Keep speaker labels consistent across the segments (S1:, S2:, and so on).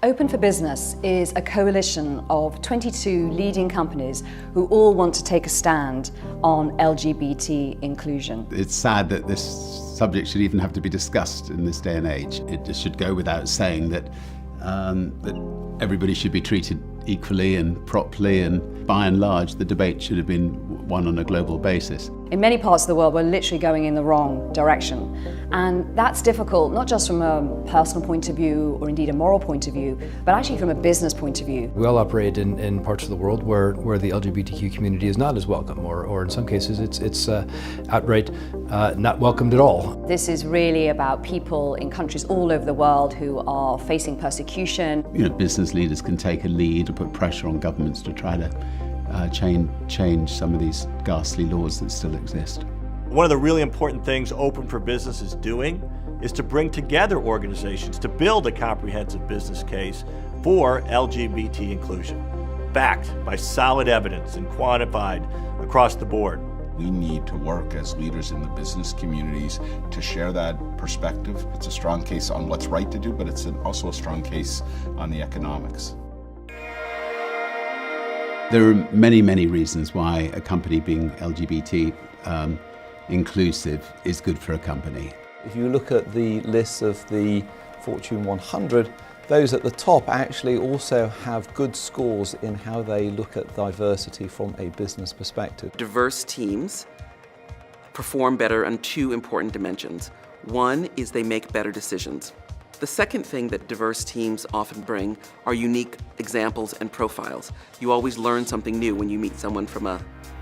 S1: Open for Business is a coalition of 22 leading companies who all want to take a stand on LGBT inclusion.
S2: It's sad that this subject should even have to be discussed in this day and age. It just should go without saying that everybody should be treated equally and properly, and by and large the debate should have been one on a global basis.
S1: In many parts of the world we're literally going in the wrong direction, and that's difficult not just from a personal point of view or indeed a moral point of view, but actually from a business point of view.
S3: We all operate in parts of the world where the LGBTQ community is not as welcome, or in some cases it's outright not welcomed at all.
S1: This is really about people in countries all over the world who are facing persecution.
S2: Business leaders can take a lead or put pressure on governments to try to change some of these ghastly laws that still exist.
S4: One of the really important things Open for Business is doing is to bring together organizations to build a comprehensive business case for LGBT inclusion, backed by solid evidence and quantified across the board.
S5: We need to work as leaders in the business communities to share that perspective. It's a strong case on what's right to do, but it's also a strong case on the economics.
S2: There are many, many reasons why a company being LGBT inclusive is good for a company.
S6: If you look at the lists of the Fortune 100, those at the top actually also have good scores in how they look at diversity from a business perspective.
S7: Diverse teams perform better on two important dimensions. One is they make better decisions. The second thing that diverse teams often bring are unique examples and profiles. You always learn something new when you meet someone from a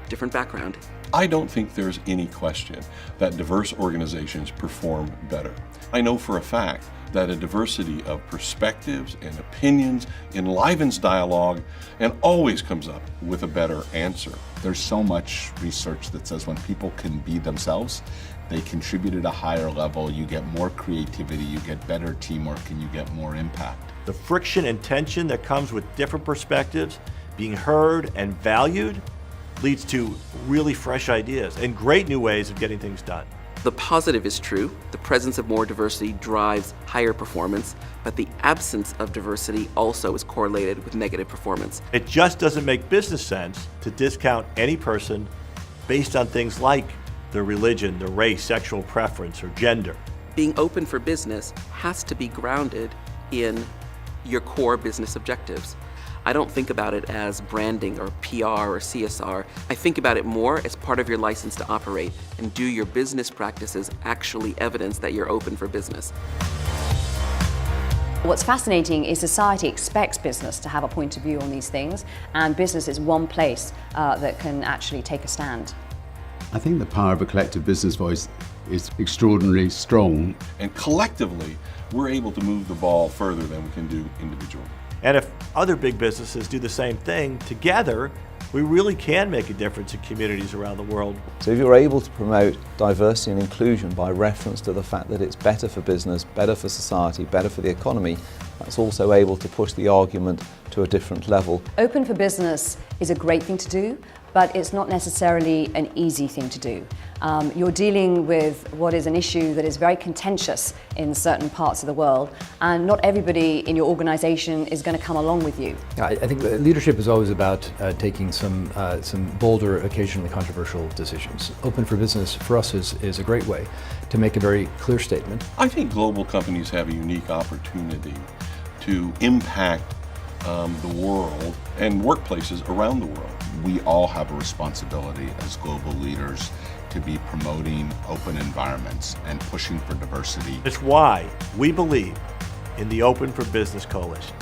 S7: different background.
S8: I don't think there's any question that diverse organizations perform better. I know for a fact that a diversity of perspectives and opinions enlivens dialogue and always comes up with a better answer.
S5: There's so much research that says when people can be themselves, they contribute at a higher level, you get more creativity, you get better teamwork, and you get more impact.
S4: The friction and tension that comes with different perspectives, being heard and valued, leads to really fresh ideas and great new ways of getting things done.
S7: The positive is true. The presence of more diversity drives higher performance, but the absence of diversity also is correlated with negative performance.
S4: It just doesn't make business sense to discount any person based on things like their religion, their race, sexual preference, or gender.
S7: Being open for business has to be grounded in your core business objectives. I don't think about it as branding or PR or CSR. I think about it more as part of your license to operate, and do your business practices actually evidence that you're open for business?
S1: What's fascinating is society expects business to have a point of view on these things, and business is one place that can actually take a stand.
S2: I think the power of a collective business voice is extraordinarily strong.
S8: And collectively, we're able to move the ball further than we can do individually.
S4: And if other big businesses do the same thing, together, we really can make a difference in communities around the world.
S6: So if you're able to promote diversity and inclusion by reference to the fact that it's better for business, better for society, better for the economy, that's also able to push the argument to a different level.
S1: Open for Business is a great thing to do, but it's not necessarily an easy thing to do. You're dealing with what is an issue that is very contentious in certain parts of the world, and not everybody in your organization is going to come along with you.
S3: I think leadership is always about taking some bolder, occasionally controversial decisions. Open for Business for us is a great way to make a very clear statement.
S8: I think global companies have a unique opportunity to impact the world and workplaces around the world.
S5: We all have a responsibility as global leaders to be promoting open environments and pushing for diversity.
S4: It's why we believe in the Open for Business Coalition.